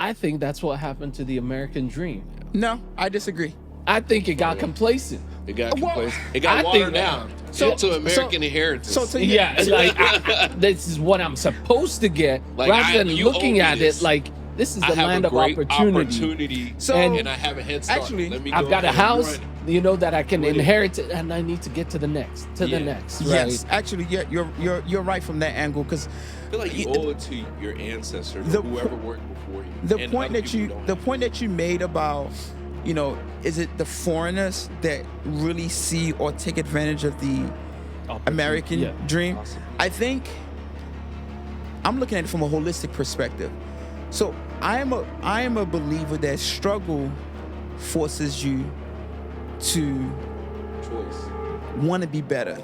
I think that's what happened to the American dream. No, I disagree. I think it got complacent. It got Well, complacent. It got I watered think- down so- into American inheritance. So to Yeah, this is what I'm supposed to get, Like, rather than you looking owe me at this. it like this is I the have land a of great opportunity. So- and I have a head start. Actually, Let me I've go got a ahead and house, run. that I can With it. inherit it, and I need to get to the next, the Yeah. next. Right? Yes, actually, yeah, you're right from that angle because I feel like you owe it to your ancestors, The or whoever worked before you. the and point other that people you don't. made about is it the foreigners that really see or take advantage of the American Yeah. dream? Possibly. I think I'm looking at it from a holistic perspective. So I am a believer that struggle forces you to choice. want to be better.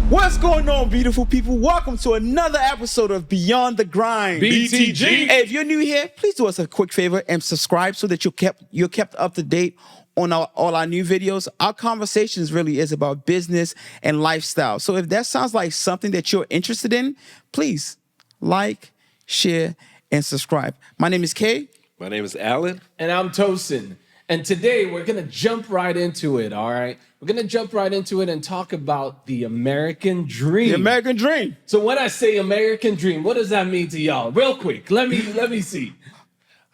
What's going on, beautiful people? Welcome to another episode of Beyond the Grind. BTG. Hey, if you're new here, please do us a quick favor and subscribe so that you're kept up to date on all our new videos. Our conversations really is about business and lifestyle. So if that sounds like something that you're interested in, please like, share, and subscribe. My name is Kay. My name is Alan. And I'm Tosin. And today we're going to jump right into it, all right? We're going to jump right into it and talk about the American dream. The American Dream. So when I say American dream, what does that mean to y'all? Real quick, let me see.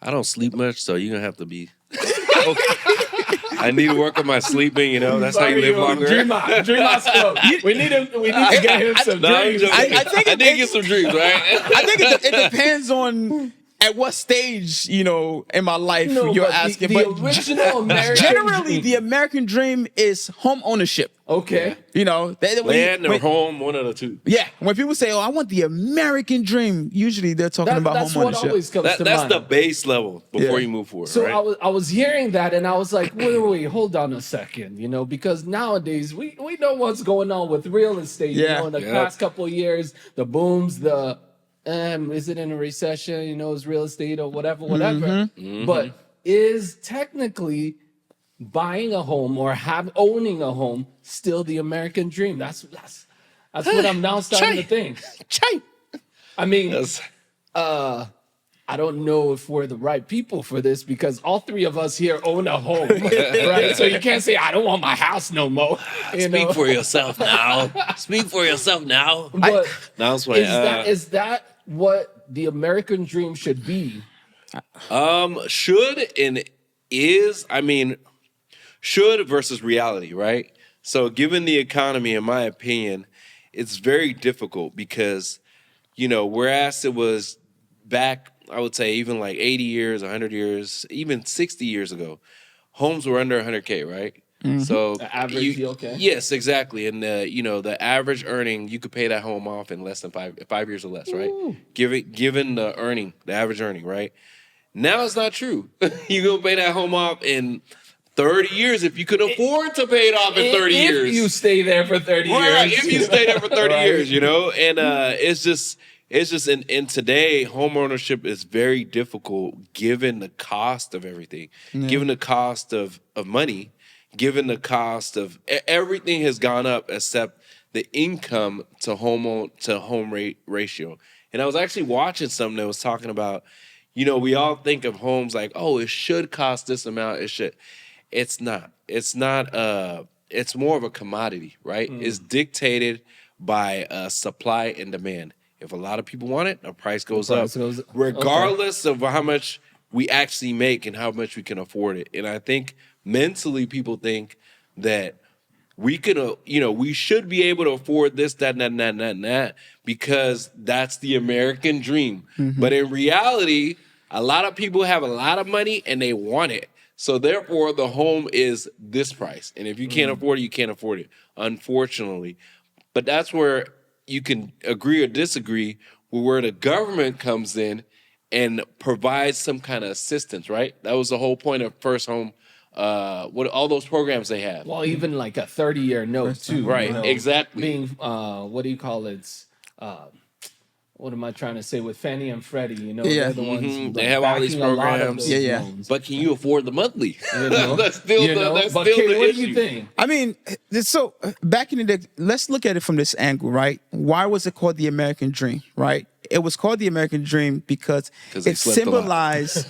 I don't sleep much, so you're gonna have to be. I need to work on my sleeping. That's how you live longer. Dream on scope. We need to get him some No, I'm dreams. joking. I think I did get some dreams, right? I think it depends on at what stage, in my life No, you're but asking. the but original American generally, dream. the American dream is home ownership. Okay. Land or home, one of the two. Yeah, when people say, "Oh, I want the American dream," usually they're talking about That's home what ownership. always comes to That's mind. the base level before Yeah. you move forward, So right? I was hearing that and I was like, wait, hold on a second, because nowadays we know what's going on with real estate. Yeah. In the Yep. past couple of years, the booms, is it in a recession? Is real estate or whatever. Mm-hmm. But is technically buying a home or owning a home still the American dream? That's what I'm now starting to think. Chai. I mean, That's- I don't know if we're the right people for this because all three of us here own a home, right? So you can't say I don't want my house no more. Speak for yourself now. Speak for yourself now. But No, I'm playing. is that what the American dream should be? Should and is, should versus reality, right? So given the economy, in my opinion, it's very difficult because, whereas it was back, I would say even like 80 years, 100 years, even 60 years ago, homes were under 100K, right? So The average, okay. Yes, exactly. And the average earning, you could pay that home off in less than 5 years or less, right? Given the average earning, right? Now it's not true. You go pay that home off in 30 years if you could afford to pay it off in 30 years. If you stay there for 30 Right, years. if you stay there for 30 Right. years, and it's just in today, home ownership is very difficult given the cost of everything, given the cost of money, given the cost of everything has gone up except the income to home rate ratio. And I was actually watching something that was talking about, we all think of homes like, oh, it should cost this amount. It should. It's not. It's not. It's more of a commodity, right? It's dictated by supply and demand. If a lot of people want it, the price goes up, regardless of how much we actually make and how much we can afford it. And I think mentally people think that we can, we should be able to afford this, that, and that, because that's the American dream. But in reality, a lot of people have a lot of money and they want it. So therefore, the home is this price. And if you can't afford it, you can't afford it, unfortunately. But that's where you can agree or disagree with where the government comes in and provides some kind of assistance, right? That was the whole point of First Home, all those programs they have. Well, even like a 30-year note too. Right, exactly. Being, what do you call it? what am I trying to say, with Fannie and Freddie, you know, Yeah. they're the ones Mhm. like, They have all these backing a lot of programs. those Yeah. loans. But can you afford the monthly? You know, that's still you the, know? that's But still Kay, the what issue. do you think? I mean, so back in the day, let's look at it from this angle, right? Why was it called the American Dream, right? It was called the American Dream because 'Cause they it slept a lot. symbolized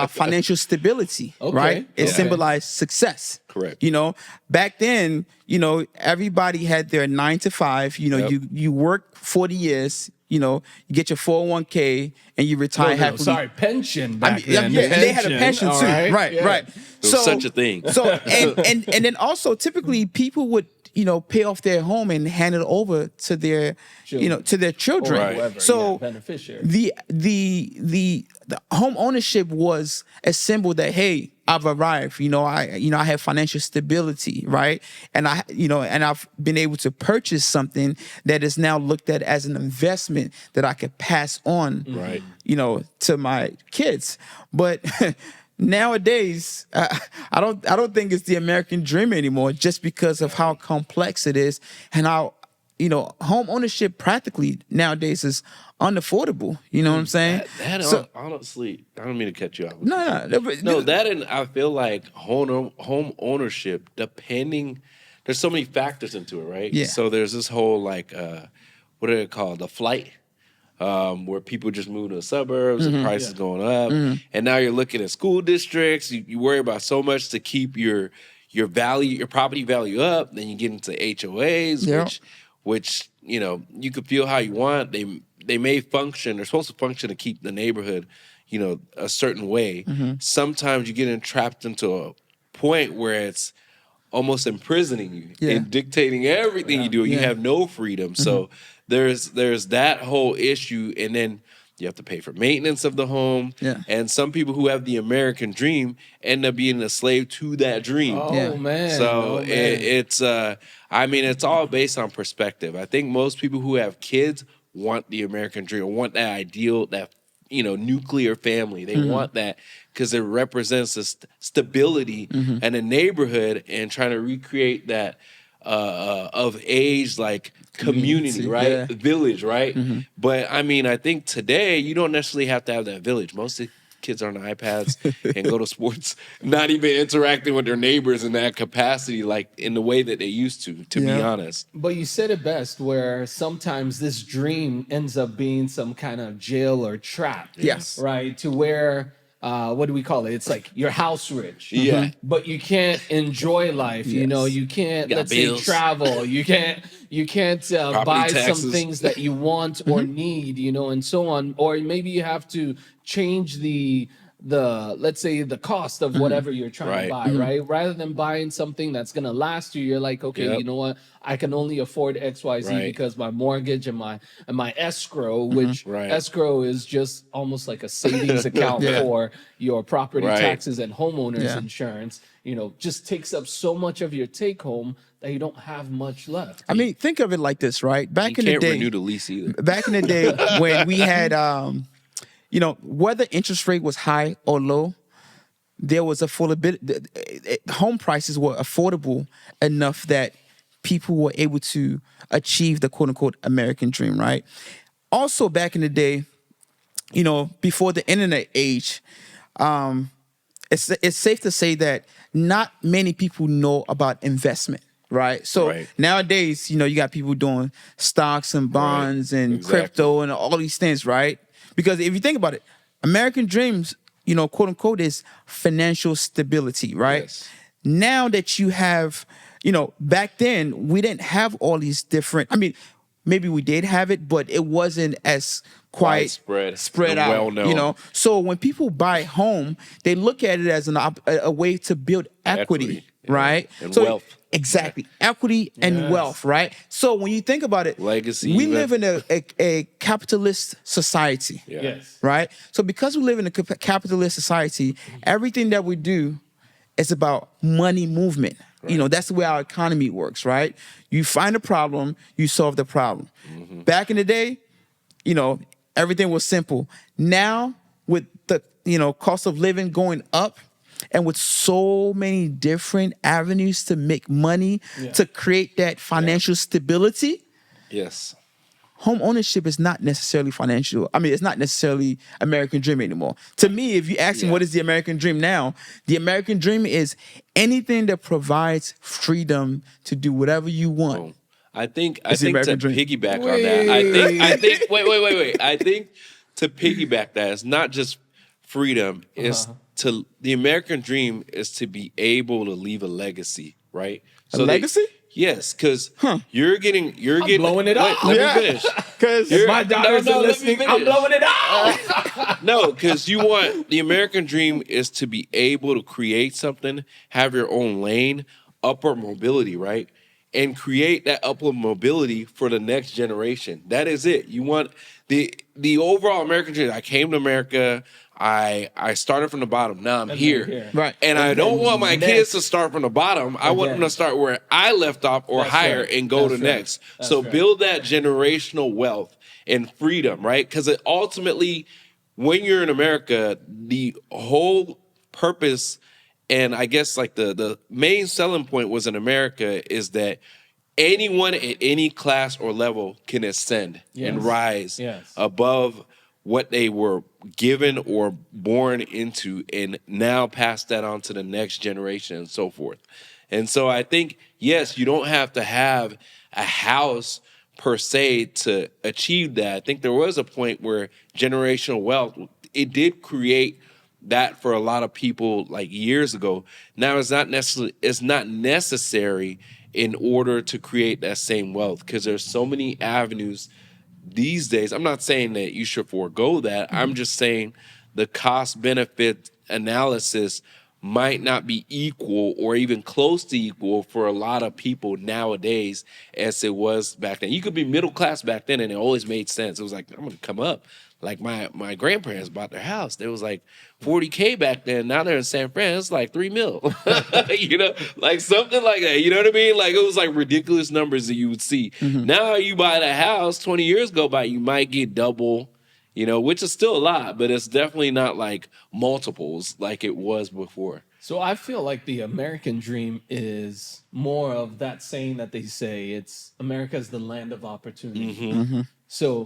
financial stability, Okay, right? It okay. symbolized success. Correct. You know, back then, you know, everybody had their 9 to 5. You know, Yep. you work 40 years. You know, you get your 401k and you retire No, happily. sorry, pension back then. Yeah, they had a pension all too. right? Right, Yeah. right. There was such a thing. So and then also typically people would, you know, pay off their home and hand it over to their to their children. Or Right. whoever, So beneficiary. the home ownership was a symbol that, hey, I've arrived. I have financial stability, right? And I've been able to purchase something that is now looked at as an investment that I could pass on, Right. to my kids. But nowadays, I don't think it's the American dream anymore, just because of how complex it is and how home ownership practically nowadays is unaffordable. You know what I'm saying? Honestly, I don't mean to cut you off. No. That, and I feel like home ownership, there's so many factors into it, right? Yeah. So there's this whole what are they called? The flight, where people just move to the suburbs, and prices going up, and now you're looking at school districts. You worry about so much to keep your property value up. Then you get into HOAs, Yeah. which you could feel how you want. They may function. They're supposed to function to keep the neighborhood, a certain way. Sometimes you get entrapped into a point where it's almost imprisoning you and dictating everything you do. You have no freedom. So there's that whole issue, and then you have to pay for maintenance of the home. Yeah. And some people who have the American dream end up being a slave to that dream. Oh Yeah. man. So oh, man. it's all based on perspective. I think most people who have kids want the American dream, want that ideal, that nuclear family. They want that because it represents the stability and a neighborhood, and trying to recreate that of age, like community, right? yeah. Village, right? But I think today you don't necessarily have to have that village. Most of the kids are on iPads and go to sports, not even interacting with their neighbors in that capacity, like in the way that they used to be Yeah. honest. But you said it best, where sometimes this dream ends up being some kind of jail or trap. Yes. Right? To where, what do we call it? It's like you're house rich. Yeah. But you can't enjoy life. Yes. You can't, Got let's bills. say, travel. You can't buy some taxes. things that you want or need, and so on. Or maybe you have to change the let's say the cost of whatever you're trying to Right. buy, right? Rather than buying something that's gonna last you, you're like, okay, Yep. you know what? I can only afford XYZ Right. because my mortgage and my escrow, which Right. escrow is just almost like a savings account for your property Right. taxes and homeowners Yeah. insurance, just takes up so much of your take home that you don't have much left. I mean, think of it like this, right? You Back in the can't day, renew the lease either. back in the day when we had, whether interest rate was high or low, there was affordability. Home prices were affordable enough that people were able to achieve the quote unquote American dream, right? Also, back in the day, before the internet age, it's safe to say that not many people know about investment. Right. So Right. nowadays, you got people doing stocks and bonds and Exactly. crypto and all these things, right? Because if you think about it, American dreams, quote unquote, is financial stability, right? Yes. Now that you have, back then we didn't have all these different. I mean, maybe we did have it, but it wasn't as quite Widespread spread and out. well-known. So when people buy home, they look at it as a way to build equity, Equity, yeah. right? And So wealth. Exactly. Equity and Yes. wealth, right? So when you think about it, Legacy we even. live in a capitalist society, Yeah. Yes. right? So because we live in a capitalist society, everything that we do is about money movement. That's the way our economy works, right? You find a problem, you solve the problem. Back in the day, everything was simple. Now, with the cost of living going up, and with so many different avenues to make money, to create that financial stability, Yes. home ownership is not necessarily financial. I mean, it's not necessarily American dream anymore. To me, if you ask me what is the American dream now, the American dream is anything that provides freedom to do whatever you want. I think to American dream. piggyback on that, I think wait. I think to piggyback that, it's not just freedom, it's the American dream is to be able to leave a legacy, right? So legacy? Yes, because you're getting blowing it up. Let me finish. Because if my daughters are listening, I'm blowing it up. No, because you want the American dream is to be able to create something, have your own lane, upward mobility, right? And create that upward mobility for the next generation. That is it. You want the overall American dream. I came to America. I started from the bottom. Now I'm here. Right. And I don't want my kids to start from the bottom. I want them to start where I left off or higher and go to next. So build that generational wealth and freedom, right? Because ultimately, when you're in America, the whole purpose and I guess like the main selling point was in America is that anyone at any class or level can ascend and rise above what they were given or born into and now pass that on to the next generation and so forth. And so I think, yes, you don't have to have a house per se to achieve that. I think there was a point where generational wealth, it did create that for a lot of people like years ago. Now it's not necessary in order to create that same wealth because there's so many avenues these days. I'm not saying that you should forego that. I'm just saying the cost benefit analysis might not be equal or even close to equal for a lot of people nowadays as it was back then. You could be middle class back then and it always made sense. It was like, I'm going to come up. Like my grandparents bought their house. There was like $40K back then. Now they're in San Fran. It's like $3 million. You know, like something like that. You know what I mean? Like it was like ridiculous numbers that you would see. Now you buy the house, 20 years go by, you might get double, you know, which is still a lot, but it's definitely not like multiples like it was before. So I feel like the American dream is more of that saying that they say it's America's the land of opportunity. So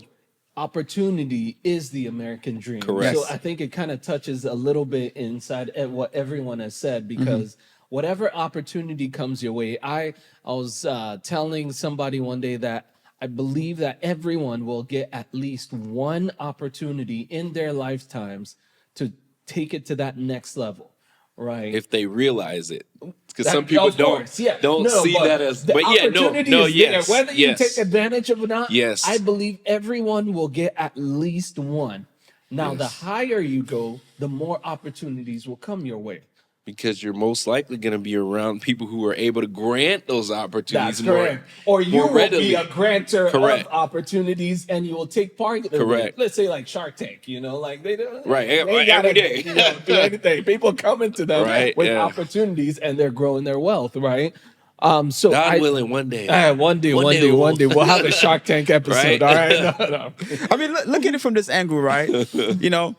opportunity is the American dream. Correct. So I think it kind of touches a little bit inside at what everyone has said because whatever opportunity comes your way, I was telling somebody one day that I believe that everyone will get at least one opportunity in their lifetimes to take it to that next level. Right. If they realize it. Because some people don't see that as the opportunity is there. Whether you yes. take advantage of it or not, yes. I believe everyone will get at least one. Now, the higher you go, the more opportunities will come your way. Because you're most likely going to be around people who are able to grant those opportunities. That's correct. Or you will readily. be a grantor of opportunities, and you will take part of it. Correct. Let's say like Shark Tank, you know, like they don't every day. You know, do anything. People come into them with opportunities, and they're growing their wealth, right? So God willing, one day. One day, we'll have a Shark Tank episode. All right. No. I mean, look at it from this angle, right? You know,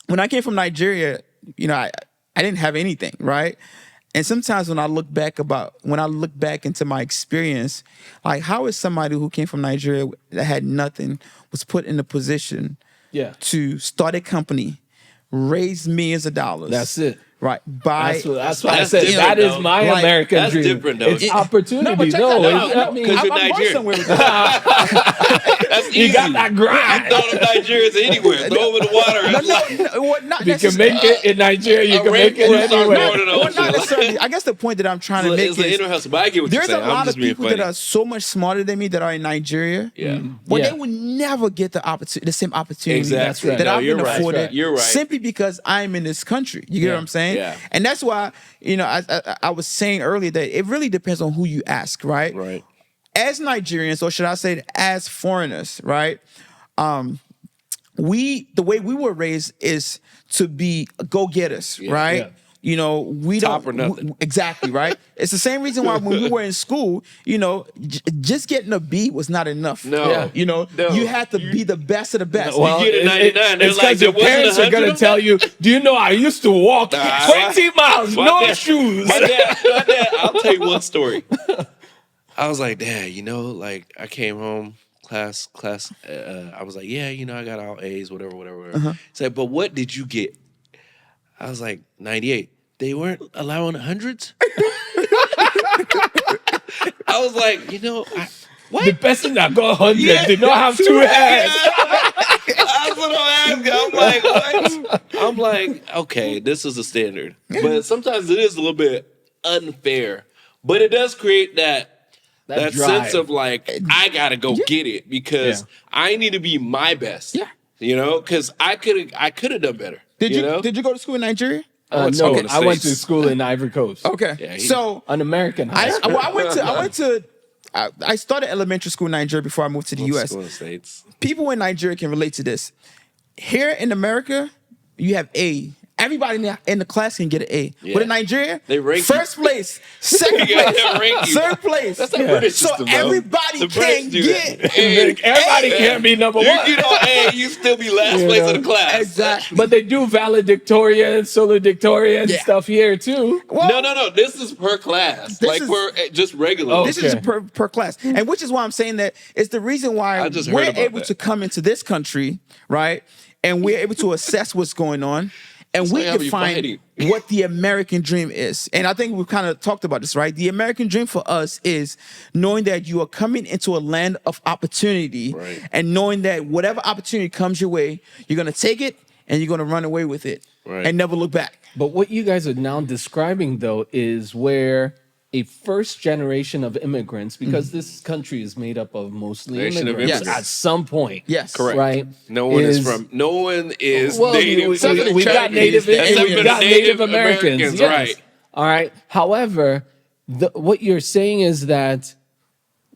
when I came from Nigeria, you know, I didn't have anything, right? And sometimes when I look back into my experience, like how is somebody who came from Nigeria that had nothing was put in a position to start a company, raise millions of dollars. That's it. Right. That's what I said. That is my American that's dream. Different, though. It's opportunity. Because you're Nigerian. That's easy. You got that grind. You thought of Nigeria as anywhere. Throw over the water. You can make it in Nigeria. You can make it anywhere. Not necessarily. I guess the point that I'm trying to make is but I get what you're saying. There's a lot of people that are so much smarter than me that are in Nigeria. But they would never get the same opportunity that I've been afforded. You're right. Simply because I'm in this country. You get what I'm saying? Yeah. And that's why, you know, I was saying earlier that it really depends on who you ask, right? Right. As Nigerians, or should I say as foreigners, right? The way we were raised is to be go-getters, right? Yeah. You know, we Top don't or nothing. Exactly, right? It's the same reason why when we were in school, you know, just getting a B was not enough. No, you know, you had to be the best of the best. Well, you get a 99. It's because your parents are going to tell you, do you know I used to walk 20 miles, no shoes. My dad, I'll tell you one story. I was like, Dad, you know, like I came home class. I was like, yeah, I got all A's, whatever. He's like, but what did you get? I was like, 98. They weren't allowing hundreds? I was like, what? The person that got 100 did not have two hands. That's what I'm asking. I'm like, what? I'm like, okay, this is a standard. But sometimes it is a little bit unfair. But it does create that drive. sense of like, I gotta go get it because I need to be my best. Yeah. Because I could have done better. Did you go to school in Nigeria? No, to I went to States. school in Ivory Coast. Okay. Yeah, So An American high school. I started elementary school in Nigeria before I moved to the U.S. School in the States. People in Nigeria can relate to this. Here in America, you have A. Everybody in the class can get an A. Yeah. But in Nigeria, They rank first place, second Yeah, place, they rank you. third place. That's the British So system, bro. everybody The can British do get that. Everybody can't be number You one. get on A, you still be last place in the class. Exactly. But they do valedictorian, salutatorian Yeah. stuff here too. Well, No. This is per class. This Like is- for just regular. Oh. This is Okay. per class. And which is why I'm saying that it's the reason why I just heard we're about able that. to come into this country, right? And we're able to assess what's going on. And we like how can we find fighting. what the American dream is. And I think we've kind of talked about this, right? The American dream for us is knowing that you are coming into a land of opportunity Right. and knowing that whatever opportunity comes your way, you're going to take it and you're going to run away with it Right. and never look back. But what you guys are now describing, though, is where a first generation of immigrants, because this country is made up of mostly Nation of immigrants immigrants. at some point. Yes. Correct. Right? No one is Well, native. we to the got native, Except for we the got Native Americans, yes. right? All right. However, what you're saying is that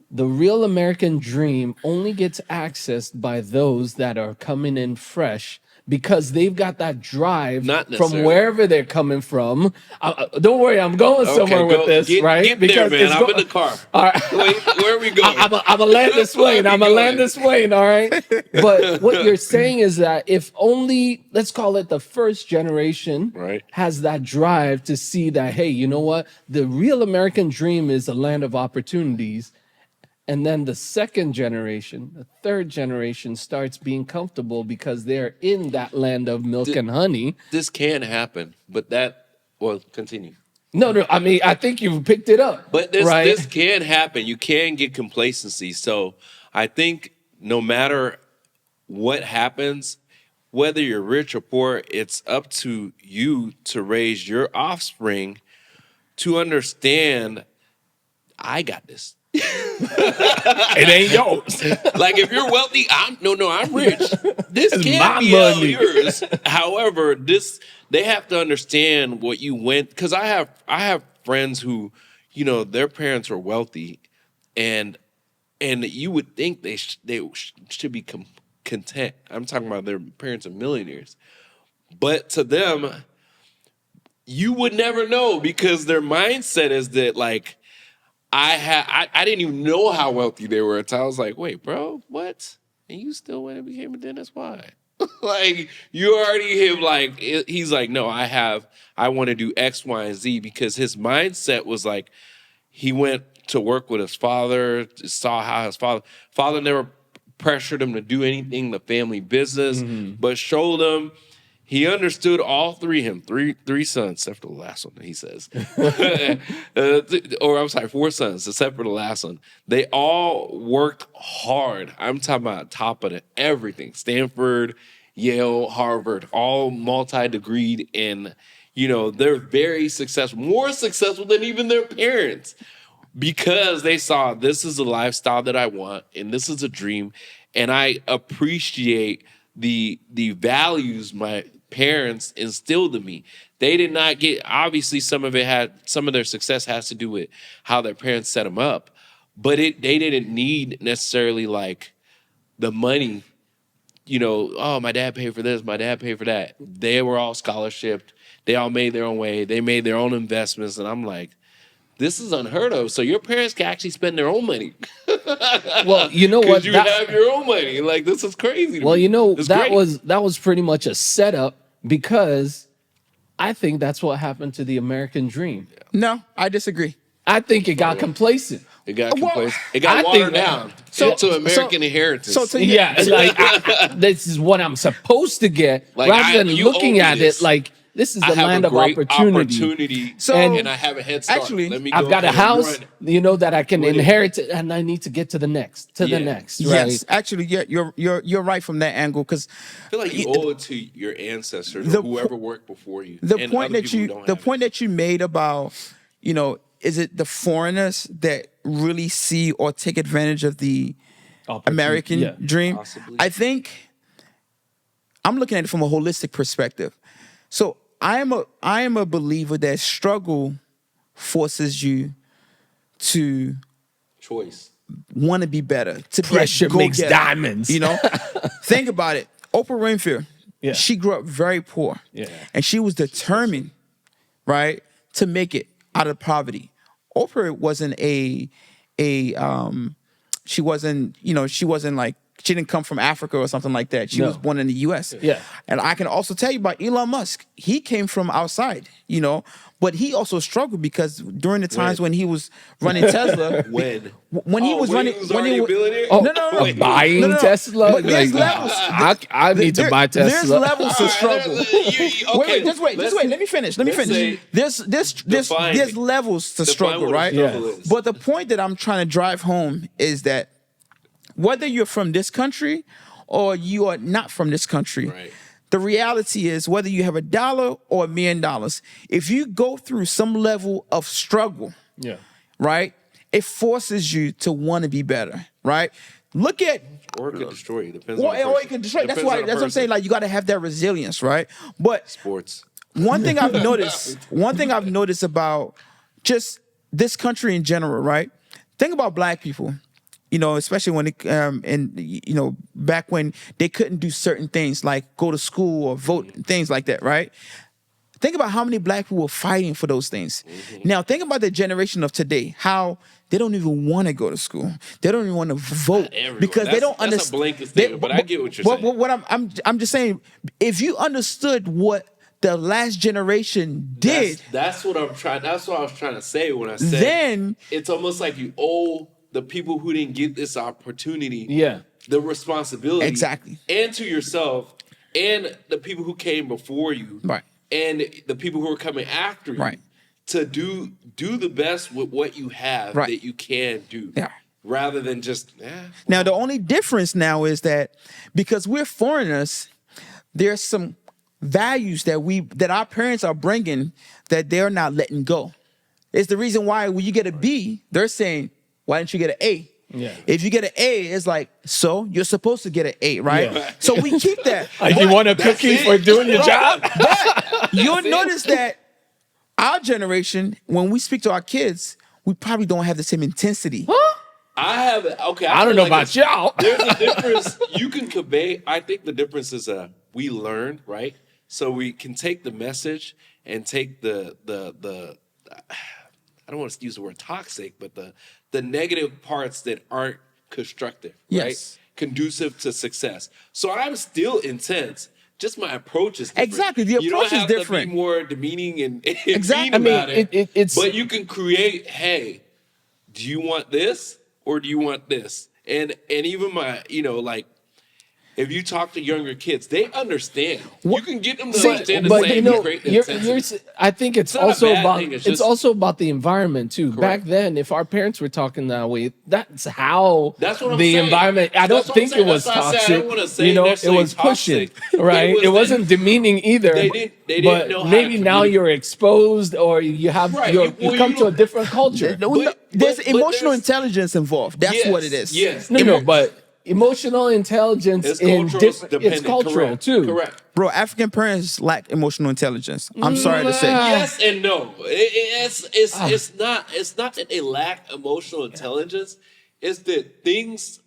the real American dream only gets accessed by those that are coming in fresh because they've got that drive Not from necessarily. wherever they're coming from. Don't worry, I'm going somewhere with this, right? Get there, man. it's I'm in the car. All right. Wait, where are we going? I'm gonna land this plane. I'm gonna land this plane. All right. But what you're saying is that if only, let's call it the first generation, Right. has that drive to see that, hey, you know what? The real American dream is a land of opportunities. And then the second generation, the third generation starts being comfortable because they're in that land of milk and honey. This can happen, but continue. No. I mean, I think you've picked it up. But this right? this can happen. You can get complacency. So I think no matter what happens, whether you're rich or poor, it's up to you to raise your offspring to understand, I got this. It ain't yours. Like if you're wealthy, I'm rich. This It's can't my be all money. yours. However, they have to understand what you went, because I have friends who, their parents are wealthy, and you would think they should be content. I'm talking about their parents are millionaires, but to them, you would never know because their mindset is that like. I didn't even know how wealthy they were until I was like, wait, bro, what? And you still went and became a dentist? Why? Like, you already have like, he's like, no, I want to do X, Y, and Z, because his mindset was like, he went to work with his father, saw how his father never pressured him to do anything, the family business, but showed him. He understood all three of him, three sons, except for the last one, he says. Or I'm sorry, 4 sons, except for the last one. They all worked hard. I'm talking about top of everything. Stanford, Yale, Harvard, all multi-degreed, and they're very successful, more successful than even their parents, because they saw this is a lifestyle that I want, and this is a dream, and I appreciate the values my parents instilled in me. They did not get, obviously some of their success has to do with how their parents set them up, but they didn't need necessarily like the money, oh, my dad paid for this, my dad paid for that. They were all scholarshiped. They all made their own way. They made their own investments. And I'm like, this is unheard of. So your parents can actually spend their own money. Well, you know what? Because you have your own money. Like, this is crazy. Well, It's that great. was pretty much a setup, because I think that's what happened to the American dream. No, I disagree. I think it got complacent. It got Well, complacent. It got I watered think- down. into American inheritance. So to Yeah, it's like this is what I'm supposed to get, Like, rather than you looking owe me at this. it like this is I the have land a of great opportunity. So- and I have a head start. Actually, Let me I've go got a ahead and house, run. you know, that I can With it. inherit, and I need to get to the next, the Yeah. next, right? Yes, actually, yeah, you're right from that angle because I feel like you owe it to your ancestors or The whoever worked before you. the and point other that people who you don't the have it. point that you made about, you know, is it the foreigners that really see or take advantage of the American Yeah. dream? Possibly. I think I'm looking at it from a holistic perspective. So I am a believer that struggle forces you to choice. want to be better, to Pressure be a makes go-getter, diamonds. You know, think about it. Oprah Winfrey, Yeah. she grew up very poor, Yeah. and she was determined, right, to make it out of poverty. Oprah wasn't she wasn't, you know, she wasn't like, she didn't come from Africa or something like that. She No. was born in the U.S. Yeah. And I can also tell you about Elon Musk. He came from outside, you know, but he also struggled because during the times when he was running Tesla, When he was running, when he was already a billionaire? Oh, no, no, no. Wait. buying No, no, no. Tesla? But there's Like, levels. I need to buy Tesla. There's levels to struggle. Okay, Just wait. Let me finish. Let me let's finish. say- There's define levels to define struggle, what a right? struggle Yeah. is. But the point that I'm trying to drive home is that whether you're from this country or you are not from this country, Right. the reality is whether you have $1 or $1 million, if you go through some level of struggle, Yeah. right, it forces you to want to be better, right? Look at Or it could destroy you. Depends or, on the or person. it can destroy. That's Depends why. on the That's what I'm saying. person. Like you got to have that resilience, right? But Sports. one thing I've noticed about just this country in general, right? Think about black people, you know, especially when it and you know back when they couldn't do certain things like go to school or vote, things like that, right? Think about how many black people were fighting for those things. Now think about the generation of today, how they don't even want to go to school. They don't even want to vote everyone. because they That's- don't that's a understand. blanket statement, but I get what you're saying. What I'm just saying, if you understood what the last generation did, That's what I'm trying. That's what I was trying to say when I said. Then- it's almost like you owe the people who didn't get this opportunity. Yeah. The responsibility. Exactly. And to yourself, and the people who came before you. Right. And the people who are coming after you. Right. To do the best with what you have Right. that you can do. Yeah. Rather than just now the only difference now is that because we're foreigners, there's some values that our parents are bringing that they're not letting go. It's the reason why when you get a B, they're saying, why didn't you get an A? Yeah. If you get an A, it's like, so you're supposed to get an A, right? Yeah. So we keep that. Like you want a That's cookie it. for doing your job? But you'll notice that our generation, when we speak to our kids, we probably don't have the same intensity. I have okay. I don't feel know like about y'all. There's a difference. You can convey. I think the difference is we learn, right? So we can take the message and take the I don't want to use the word toxic, but the negative parts that aren't constructive, Yes. right? Conducive to success. So I'm still intense. Just my approach is different. Exactly, the You don't approach is have to different. be more demeaning and Exactly. mean I about mean, it's- but you can create. Hey, do you want this or do you want this? And even my, like, if you talk to younger kids, they understand. You can get them to understand the but same great intensity. I think it's not a also bad about thing, it's it's just- also about the environment too. Back Correct. then, if our parents were talking that way, that's how That's what I'm the saying. environment. I don't That's what I'm think it saying. was That's why I said I toxic. don't wanna say You know, it necessarily was pushing, toxic. right? It It, was wasn't demeaning either. They didn't but know how maybe to now communicate. you're exposed, or you have Right. you Well, come you to a don't- different culture. There's emotional there's- intelligence involved. That's what it is. Yes. No, but emotional intelligence It's in cultural different. It's dependent. cultural Correct. too. Correct. Bro, African parents lack emotional intelligence. I'm sorry to say. Yes and no. It's not that they lack emotional intelligence. It's that things,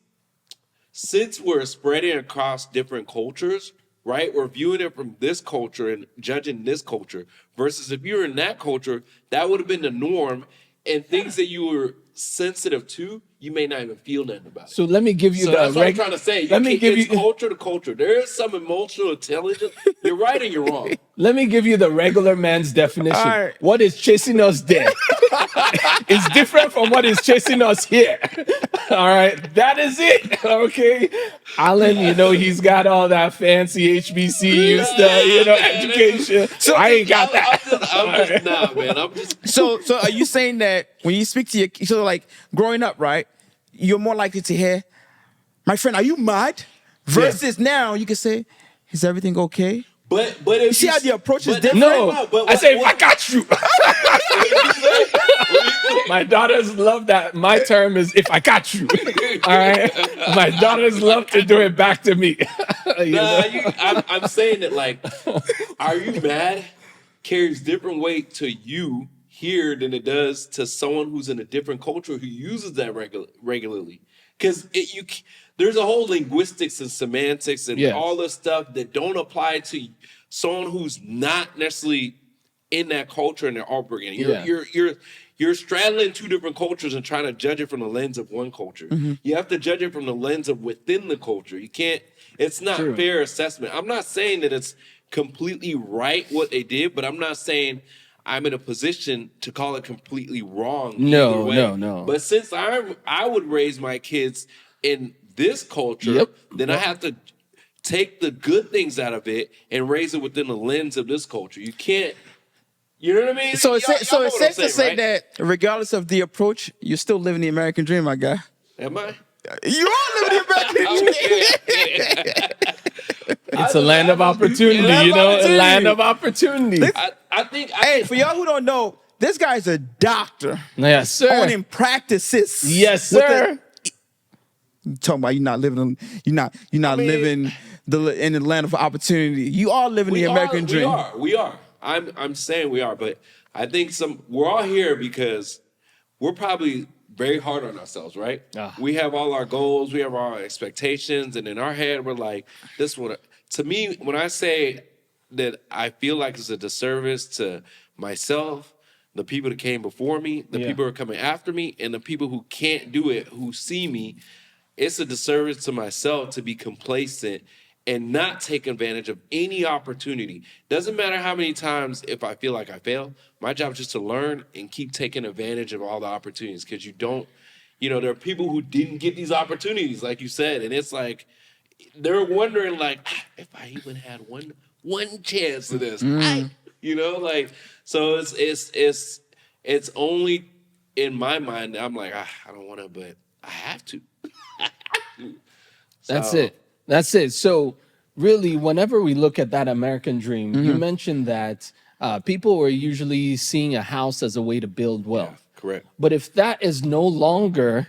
since we're spreading across different cultures, right? We're viewing it from this culture and judging this culture. Versus if you were in that culture, that would have been the norm. And things that you were sensitive to, you may not even feel nothing about it. So let me give you So the. that's what I'm trying to say. Let me give it's you. culture to culture. There is some emotional intelligence. You're right and you're wrong. Let me give you the regular man's definition. All right. What is chasing us dead? is different from what is chasing us here. All right, that is it. Okay, Alan, he's got all that fancy HBCU stuff, education. So I ain't got that. I'm just nah, man. I'm just So are you saying that when you speak to your, so like growing up, right, you're more likely to hear, "My friend, are you mad?" Versus now you can say, "Is everything okay?" But if You see how the approach is different? No, I say, what- I got you. My daughters love that. My term is if I got you. All right. My daughters love to do it back to me. I'm saying that like, are you mad? Carries different weight to you here than it does to someone who's in a different culture who uses that regularly. Because there's a whole linguistics and semantics and Yes. all this stuff that don't apply to someone who's not necessarily in that culture and they're upbringing. You're straddling two different cultures and trying to judge it from the lens of one culture. You have to judge it from the lens of within the culture. You can't. It's not True. fair assessment. I'm not saying that it's completely right what they did, but I'm not saying I'm in a position to call it completely wrong. No, either way. no. But since I would raise my kids in this culture, Yep. then I have to take the good things out of it and raise it within the lens of this culture. You can't. You know what I mean? So it's Y'all so know it's what I'm safe to saying, say right? that regardless of the approach, you're still living the American dream, my guy. Am I? You are living the American dream. It's a land of opportunity, a land of opportunity. I think. Hey, for y'all who don't know, this guy's a doctor. Yes, sir. Owning practices. Yes, with sir. You talking about you're not living in the land of opportunity. You are living the American dream. We are. I'm saying we are, but I think we're all here because we're probably very hard on ourselves, right? We have all our goals, we have our expectations, and in our head we're like, this one. To me, when I say that I feel like it's a disservice to myself, the people that came before me, the people who are coming after me, and the people who can't do it, who see me, it's a disservice to myself to be complacent and not take advantage of any opportunity. Doesn't matter how many times if I feel like I fail, my job is just to learn and keep taking advantage of all the opportunities because there are people who didn't get these opportunities, like you said, and it's like, they're wondering like, if I even had one chance of this, so it's only in my mind that I'm like, I don't want to, but I have to. That's it. So really, whenever we look at that American dream, you mentioned that people were usually seeing a house as a way to build wealth. Yeah, correct. But if that is no longer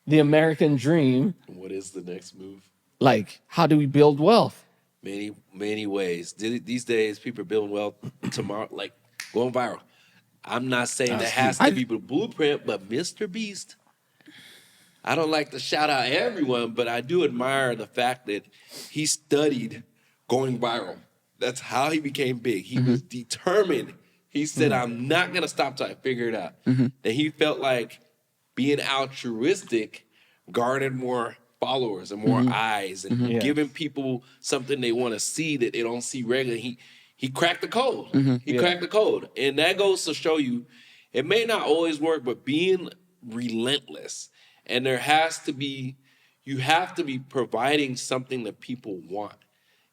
the American dream, What is the next move? like, how do we build wealth? Many ways. These days, people are building wealth tomorrow, like going viral. I'm not saying that has to be the blueprint, but Mr. Beast, I don't like to shout out everyone, but I do admire the fact that he studied going viral. That's how he became big. He was determined. He said, I'm not going to stop till I figure it out. And he felt like being altruistic garnered more followers and more eyes and giving people something they want to see that they don't see regularly. He cracked the code. He cracked the code. And that goes to show you, it may not always work, but being relentless. And you have to be providing something that people want.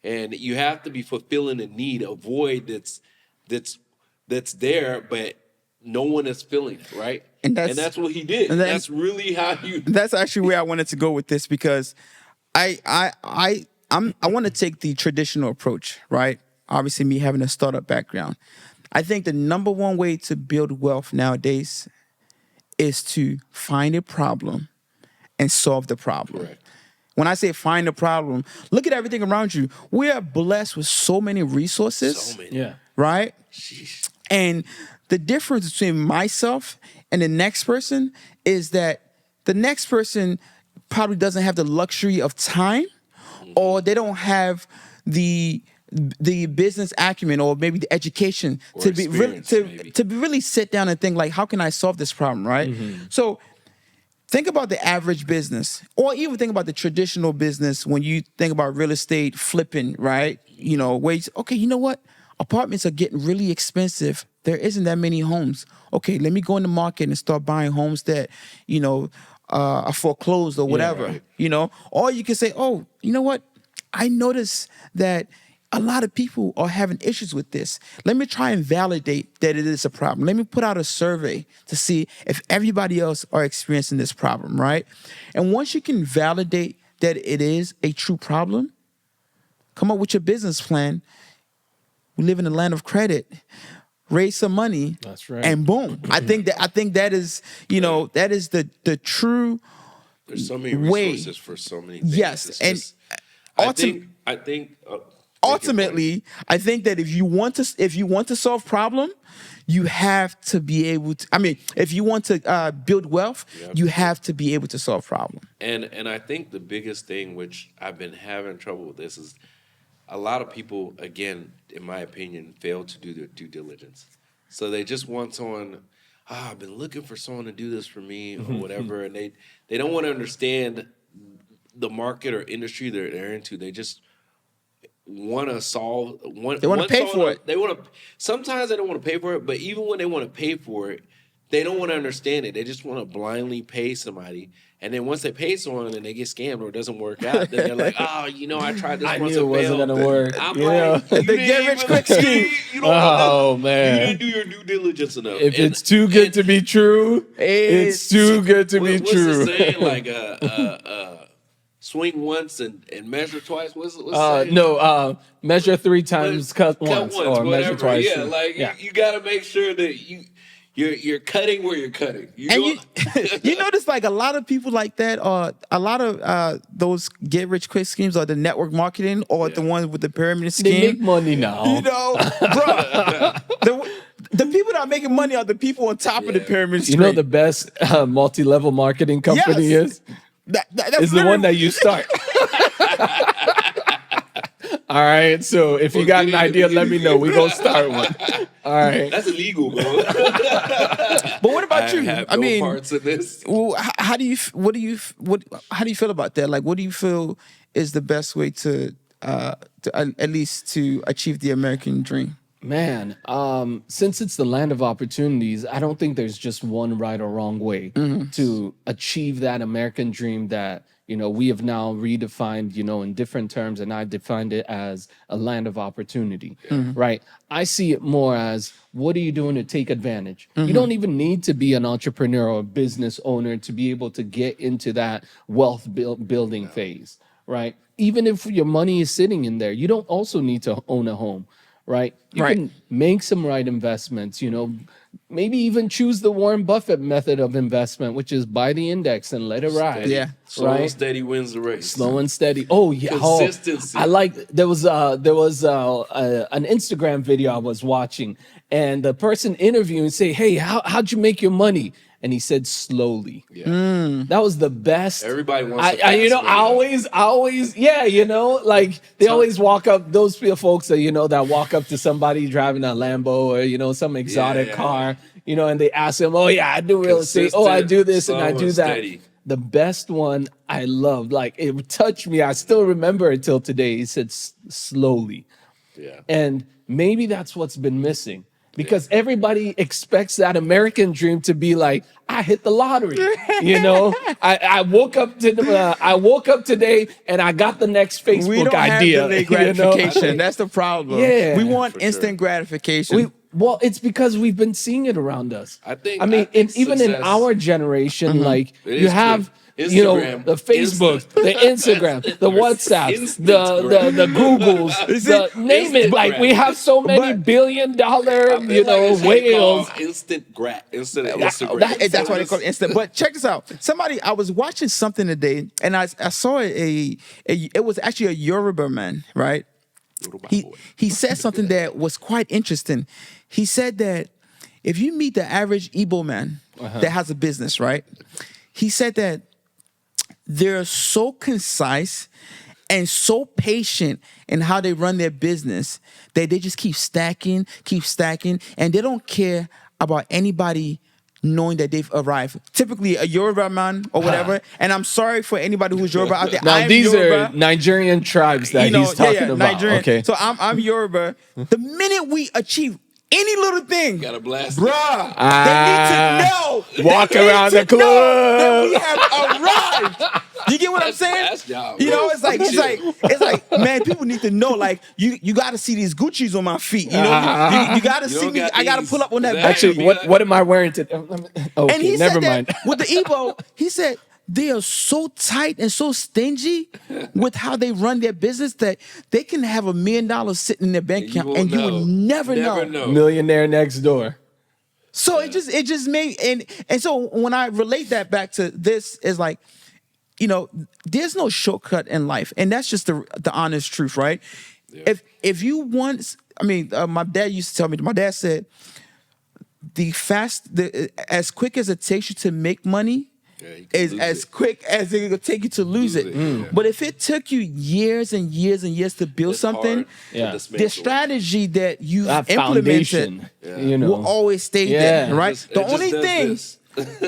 And you have to be fulfilling a need, a void that's there, but no one is filling it, right? And that's what he did. And that's really how you. That's actually where I wanted to go with this because I want to take the traditional approach, right? Obviously, me having a startup background. I think the number one way to build wealth nowadays is to find a problem and solve the problem. Correct. When I say find a problem, look at everything around you. We are blessed with so many resources. So many. Yeah. Right? Sheesh. And the difference between myself and the next person is that the next person probably doesn't have the luxury of time or they don't have the business acumen or maybe the education Or to be really experience, to really sit down and think like, how can I solve this problem, right? So think about the average business, or even think about the traditional business when you think about real estate flipping, right? Where you say, okay, you know what? apartments are getting really expensive. There isn't that many homes. Okay, let me go in the market and start buying homes that, are foreclosed or whatever, right. Or you can say, oh, you know what? I noticed that a lot of people are having issues with this. Let me try and validate that it is a problem. Let me put out a survey to see if everybody else are experiencing this problem, right? And once you can validate that it is a true problem, come up with your business plan. We live in the land of credit. Raise some money. That's right. And boom. I think that is, that is the true There's so many way. resources for so many things. Yes, It's and just, I think ultimately, I think that if you want to solve problem, you have to be able to. I mean, if you want to build wealth, you have to be able to solve problem. And I think the biggest thing, which I've been having trouble with this, is a lot of people, again, in my opinion, fail to do their due diligence. So they just want someone. I've been looking for someone to do this for me or whatever, and they don't want to understand the market or industry they're into. They just want to solve. They want to pay for it. They want to. Sometimes they don't want to pay for it, but even when they want to pay for it, they don't want to understand it. They just want to blindly pay somebody, and then once they pay someone and they get scammed or it doesn't work out, then they're like, "Oh, I tried this I once knew it wasn't failed." gonna work. I'm you like, know? you The didn't get rich even- quick scheme. You don't Oh, you man. didn't do your due diligence enough. If And- it's too good to be true, it's too good to be what's true. the saying? Like, swing once and measure twice. What's the saying? No, measure 3 times, cut once, or measure whatever. twice. Yeah, like you got to make sure that you're cutting where you're cutting. And you notice like a lot of people like that, or a lot of those get rich quick schemes, are the network marketing, or the ones with the pyramid They scheme. make money now. Bro, the people that are making money are the people on top of the pyramid scheme. You know the best multi-level marketing company Yes. is? That's Is the one that you start. All right, so if you got an idea, let me know. We gonna start one. All right. That's illegal, bro. But what about you? have I no mean, parts in this. well, how do you how do you feel about that? Like, what do you feel is the best way to at least to achieve the American dream? Man, since it's the land of opportunities, I don't think there's just one right or wrong way to achieve that American dream that, we have now redefined, in different terms, and I defined it as a land of opportunity, right? I see it more as, what are you doing to take advantage? You don't even need to be an entrepreneur or a business owner to be able to get into that wealth building phase, right? Even if your money is sitting in there, you don't also need to own a home. Right? You Right. can make some right investments, maybe even choose the Warren Buffett method of investment, which is buy the index and let it ride. Yeah. Slow right? and steady wins the race. Slow and steady. Oh yeah, Consistency. I like there was an Instagram video I was watching, and the person interviewing say, "Hey, how'd you make your money?" And he said, "Slowly." Yeah. That was the best. Everybody wants I a fast way, I always, yeah, like they always walk up. Those folks that that walk up to somebody driving a Lambo or some exotic yeah, car, and they ask them, "Oh yeah, I do real estate. Oh, I do this and I Consistent, do slow that." and steady. The best one I loved, like it touched me. I still remember it till today. He said, "Slowly," Yeah. and maybe that's what's been missing. Because everybody expects that American dream to be like, I hit the lottery. I woke up today and I got the next Facebook We don't idea. have delayed gratification. That's the problem. Yeah. We want For instant sure. gratification. Well, it's because we've been seeing it around us. I think Even in success- our generation, like It you is have, quick. Instagram, the Facebook, instant. the Instagram, the WhatsApp, Instant the Googles, name it. Like we have so many But- billion-dollar, I feel like it should be whales. called instant instead of That- Instagram. that's why they call it instant. But check this out. I was watching something today, and I saw it was actually a Yoruba man, right? He said something that was quite interesting. He said that if you meet the average Igbo man that has a business, right? He said that they're so concise and so patient in how they run their business that they just keep stacking, and they don't care about anybody knowing that they've arrived. Typically a Yoruba man or whatever. And I'm sorry for anybody who's Yoruba out there. Now I'm these Yoruba. are Nigerian tribes that he's talking about. Nigerian. Okay. So I'm Yoruba. The minute we achieve any little thing, Gotta blast it. bruh, they need to know. Walk They need around to the know that club. we have arrived. You get what I'm saying? That's job, You know, bro. it's like, man, people need to know. Like, you got to see these Gucci's on my feet. You know, you got to You see don't me. got I got to these. pull up on that. Exactly. Gucci. Actually, what am I wearing today? Okay, And he never said mind. that with the Igbo, he said they are so tight and so stingy with how they run their business that they can have $1 million sitting in their bank You account won't and you know. will never Never know. know. Millionaire next door. So it just made and so when I relate that back to this is like, you know, there's no shortcut in life, and that's just the honest truth, right? Yeah. If you want, I mean, my dad used to tell me. My dad said, as quick as it takes you to make money, you can is lose as it. quick as it will take you to lose it. Yeah. But if it took you years and years and years to build It's something, hard to Yeah. dismantle. the strategy that you've That implemented foundation, you know. will always stay Yeah. there, right? It The just only does thing this.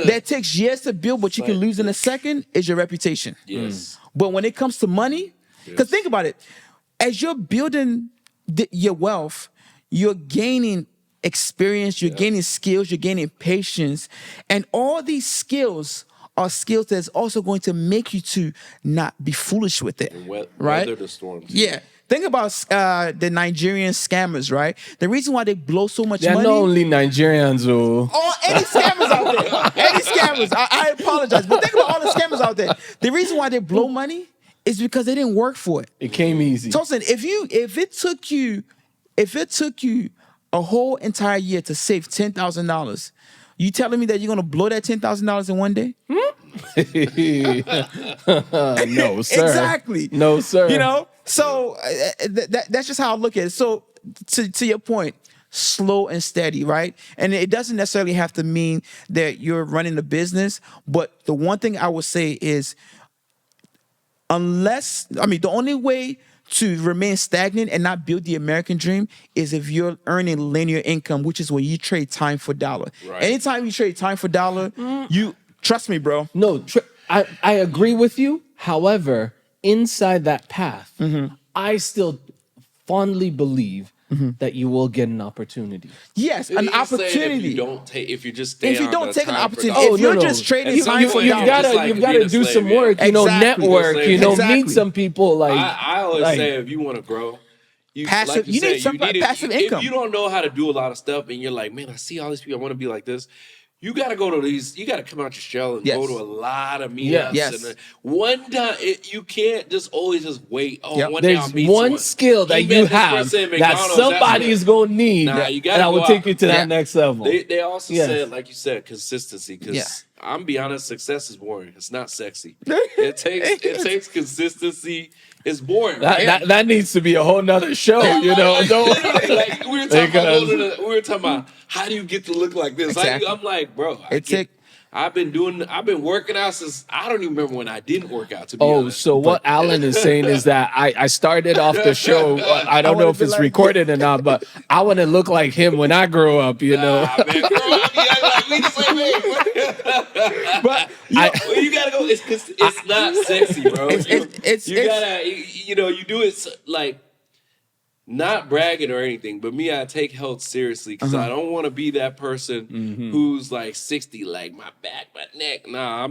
that takes years to build, but you can lose in a second, is your reputation. Yes. But when it comes to money, because think about it, as you're building your wealth, you're gaining experience, you're gaining skills, you're gaining patience, and all these skills are skills that's also going to make you to not be foolish with it, right? Weather the storms. Yeah. Think about the Nigerian scammers, right? The reason why they blow so much They're money. not only Nigerians, Or any scammers out there. Any scammers. I apologize. But think about all the scammers out there. The reason why they blow money is because they didn't work for it. it came easy. Tosin, if it took you a whole entire year to save $10,000, you telling me that you're gonna blow that $10,000 in one day? No, sir. Exactly. No, sir. You know? So that's just how I look at it. So to your point, slow and steady, right? And it doesn't necessarily have to mean that you're running a business, but the one thing I would say is the only way to remain stagnant and not build the American dream is if you're earning linear income, which is where you trade time for dollar. Right. Anytime you trade time for dollar, you trust me, bro. No, I agree with you. However, inside that path, I still fondly believe that you will get an opportunity. Yes, He's an saying opportunity. if you just stay If you on don't the take an time for opportunity, dollar. if you're just trading It's time like for being- dollar, just like you've being gotta a do slave, some yeah. work, Exactly. network, Exactly. meet some people. Like I always like- say, if you want to grow, Passive- like you need some passive income. If you don't know how to do a lot of stuff, and you're like, man, I see all these people, I want to be like this. You got to go to these. You got to come out your shell and Yes. go to a lot of meetups. Yeah. Yes. And one time, you can't just always just wait. Oh, Yep. one day I'll There's meet one someone. skill that He you met this have person at that McDonald's, somebody that's is going to need, Nah, you gotta and I will go take out. you to Yeah. that next level. They also Yes. said, like you said, consistency. Because Yeah. I'm be honest, success is boring. It's not sexy. It takes consistency. It's boring. right? That needs to be a whole nother show, Like we were talking Because- about how do you get to look like this? Exactly. I'm like, bro, I've been working out since I don't even remember when I didn't work out, to be honest. So what Alan is saying is that I started off the show. I don't know wanna if be it's like- recorded or not, but I want to look like him when I grow up. You know, Nah, man, girl, like, we the same age. But Well, you gotta go. It's not sexy, bro. You it's- gotta, you do it like not bragging or anything. But me, I take health seriously because I don't want to be that person who's like 60, like my back, my neck. Nah,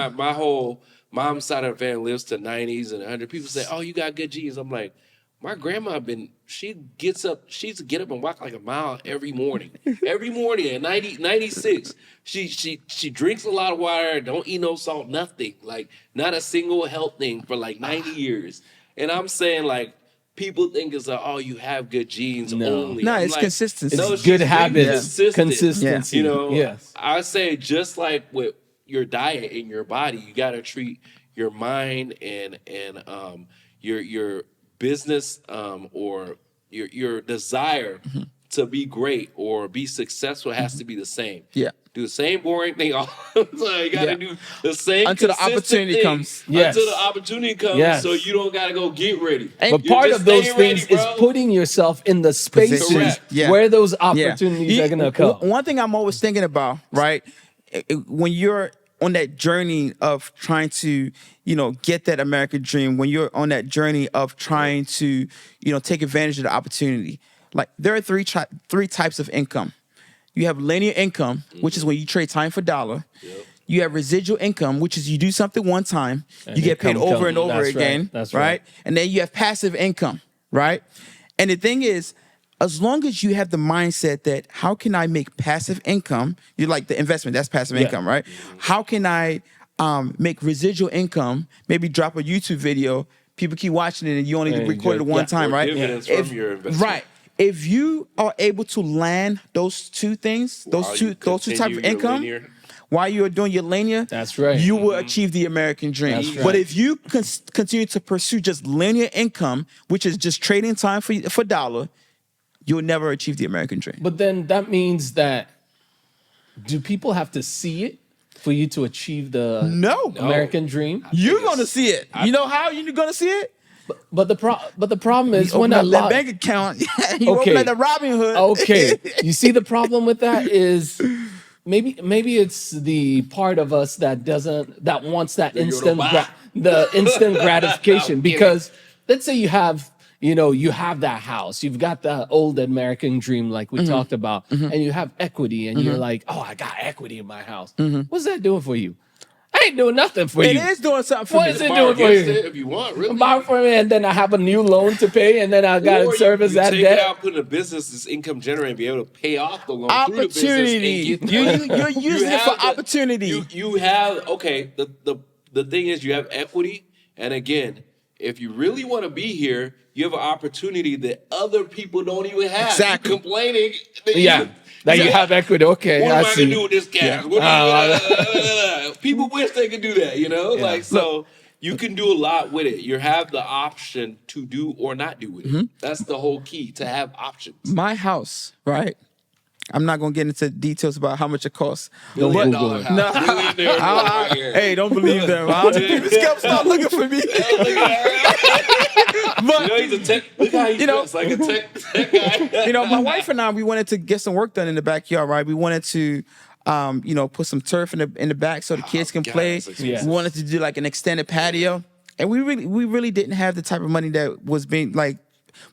my whole mom's side of the family lives to 90s and 100. People say, "Oh, you got good genes." I'm like, my grandma she used to get up and walk like a mile every morning. Every morning at 96. She drinks a lot of water, don't eat no salt, nothing. Like not a single health thing for like 90 years. And I'm saying like people think it's like, oh, you have good genes only. No, I'm it's like, consistency. no, it's she's good been habits, consistent. consistency. You know, yes. I say just like with your diet and your body, you got to treat your mind and your business or your desire to be great or be successful has to be the same. Yeah. do the same boring thing all the time. You gotta do the same Until the consistent opportunity thing comes. Yes. Until the opportunity comes, Yes. so you don't gotta go get ready. But You're part just of those staying things ready, is bro. putting yourself in the spaces Correct. Yeah. where those Yeah. opportunities are gonna come. One thing I'm always thinking about, right? When you're on that journey of trying to, get that American dream, when you're on that journey of trying to, take advantage of the opportunity, like there are three types of income. You have linear income, which is when you trade time for dollar. Yep. You have residual income, which is you do something one time, And you get paid income over and comes. over That's right. again, That's right? right. And then you have passive income, right? And the thing is, as long as you have the mindset that how can I make passive income? You like the investment, that's passive Yeah. income, right? How can I make residual income? Maybe drop a YouTube video, people keep watching it, and you only And record it enjoy- one yeah. time, Or right? dividends If- from your investment. Right. If you are able to land those two things, While those you two types continue of your income, linear. while you are doing your linear, That's right. you will achieve the American dream. That's But right. if you continue to pursue just linear income, which is just trading time for dollar, you'll never achieve the American dream. But then that means that do people have to see it for you to achieve the No. American dream? You're gonna see it. You know how you're gonna see it? But the problem is You when open I up that bank account. You Okay. open up the Robin Hood. Okay, you see the problem with that is maybe it's the part of us that wants that you instant don't buy. the instant gratification I'm kidding. because let's say you have that house, you've got the old American dream like we talked about, and you have equity, and you're like, oh, I got equity in my house. What's that doing for you? I ain't doing nothing for It you. is doing something for What me. is it Borrow doing for against you? it if you want, really. Borrow from me, and then I have a new loan to pay, and then I got Or to you service that take it debt. out, put in a business that's income generating, be able to pay off the loan through the Opportunity. business and get You're using it for have the- opportunity. You have the thing is you have equity, and again, if you really want to be here, you have an opportunity that other people don't even have. Exactly. You complaining that Yeah, that you have equity. Okay, What I am I see. gonna do with this cash? Yeah. What people wish they could do that, Like so. You can do a lot with it. You have the option to do or not do with it. That's the whole key, to have options. My house, right? I'm not gonna get into details about how much it costs. Don't $1 Google billion it. house. No. Billionaire right here. Hey, don't believe them. This guy start looking for me. Look at But he's a tech. Look how he You know- dressed like a tech guy. my wife and I, we wanted to get some work done in the backyard, right? We wanted to, put some turf in the back so the kids can God, play. that's expensive. We wanted to do like an extended patio, and we really didn't have the type of money that was being like.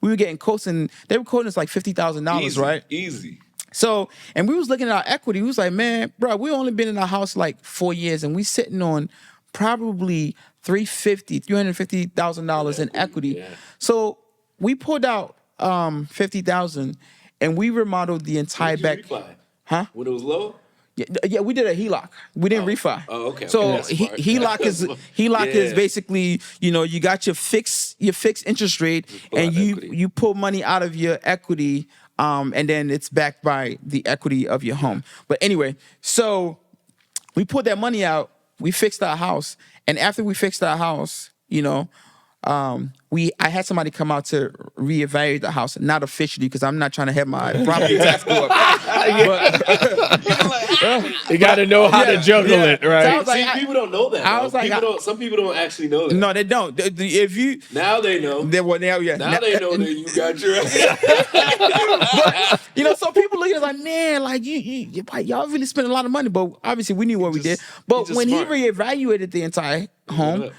We were getting quotes, and they were quoting us like $50,000, Easy, right? Easy. So, and we was looking at our equity. We was like, man, bro, we only been in our house like 4 years, and we sitting on probably $350,000 in equity. Yeah. So we pulled out $50,000, and we remodeled the entire Did you back. refi? Huh? When it was low? Yeah, we did a HELOC. We didn't refi. Oh, okay. So That's smart. HELOC is Yeah. basically, you got your fixed interest rate, pull and out equity. you pull money out of your equity, and then it's backed by the equity of your home. But anyway, so we pulled that money out. We fixed our house, and after we fixed our house, I had somebody come out to reevaluate the house, not officially because I'm not trying to have my property tax go up. You got to know how to juggle it, So I right? was like, See, people don't know that. I though. was like, some people don't actually know that. no, they don't. If you, Now they know. they well, now Now they know that you got your. So people look at it like, man, like y'all really spent a lot of money, but obviously we knew what we did. But just when smart. he reevaluated the entire home,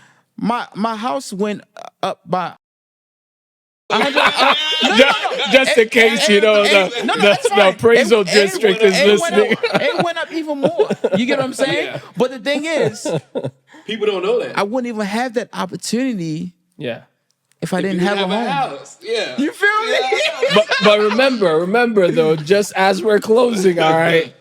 up. my house went up by. Just in case the that's fine. appraisal It- it district went- is it went listening. up- It went up even more. You get what I'm saying? Yeah. But the thing is, People don't know that. I wouldn't even have that opportunity Yeah. if I didn't You have a have home. house. Yeah. You feel me? But remember though, just as we're closing, all right,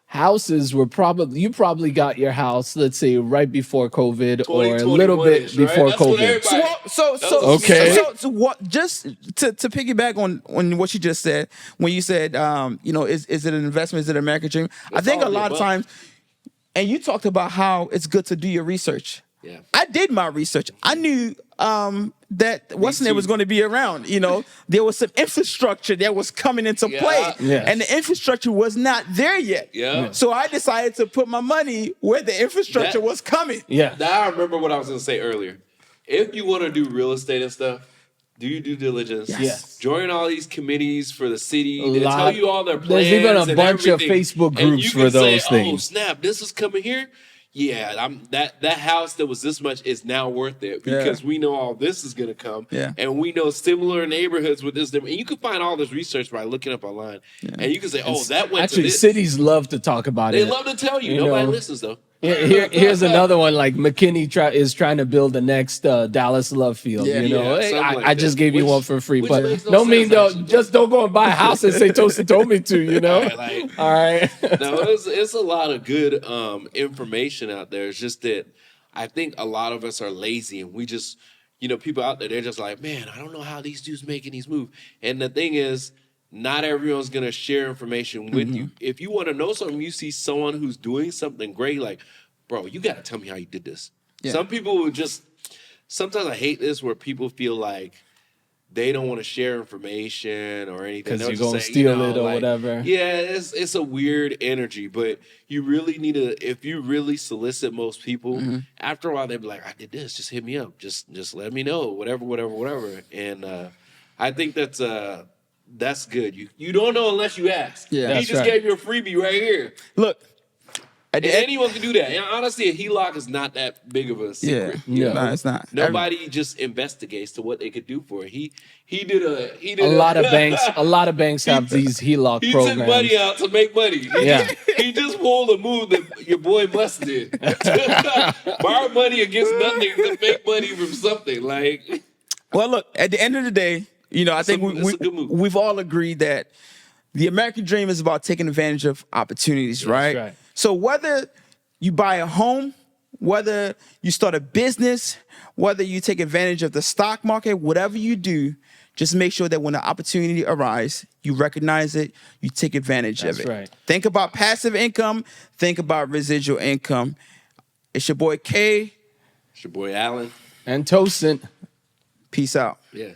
houses were you probably got your house, let's say right before COVID or a little bit 2021-ish, right? before That's what COVID. everybody- So Okay. So what? Just to piggyback on what you just said, when you said, is it an investment? Is it an American dream? I think all a of the lot of above. times, and you talked about how it's good to do your research. Yeah. I did my research. I knew that what's name was going to be around. You know, there was some infrastructure that was coming into play, Yes. and the infrastructure was not there yet. Yeah. So I decided to put my money where the infrastructure was coming. Yeah. Now I remember what I was going to say earlier. If you want to do real estate and stuff, do your due diligence. Yes. Join all these committees for the city. A They lot. tell you all their plans. There's even a and bunch of everything. Facebook And groups you for can say, those things. Oh, snap, this is coming here. Yeah, that house that was this much is now worth it because we know all this is going to come. Yeah. And we know similar neighborhoods with this. And you can find all this research by looking up online. And you can say, oh, that went Actually, to this. cities love to talk about They it. love to tell you. You Nobody know. listens, though. Here's another one. Like McKinney is trying to build the next Dallas Love Field. Yeah. You know, Yeah, Hey, something like I just that. gave you Which- one for free, which but makes no don't mean sense, actually. just don't go and buy a house and say Tosin told me to. You know, Like, all right. no, it's a lot of good information out there. It's just that I think a lot of us are lazy and we just, people out there, they're just like, man, I don't know how these dudes making these moves. And the thing is, not everyone's going to share information with you. If you want to know something, you see someone who's doing something great, like, bro, you got to tell me how you did this. Yeah. Some people would sometimes I hate this where people feel like they don't want to share information or anything. 'Cause They'll you're just gonna say, steal it or whatever. Yeah, it's a weird energy, but you really need to, if you really solicit most people, after a while they'll be like, I did this, just hit me up. Just let me know, whatever. And I think that's good. You don't know unless you ask. Yeah. He That's just right. gave you a freebie right here. Look, at And the end, anyone can do that. And honestly, a HELOC is not that big of a secret. Yeah. No, it's not. Nobody just investigates to what they could do for it. He did A lot of banks have these HELOC He programs. took money out to make money. Yeah. He just pulled a move that your boy Must did. Borrow money against nothing to make money from something. Like, Well, look, at the end of the day, I think it's a good move. we've all agreed that the American dream is about taking advantage of opportunities, right? right. So whether you buy a home, whether you start a business, whether you take advantage of the stock market, whatever you do, just make sure that when the opportunity arises, you recognize it, you take advantage That's of it. right. Think about passive income, think about residual income. It's your boy K. it's your boy Allen. And Tosin. Peace out. Yeah.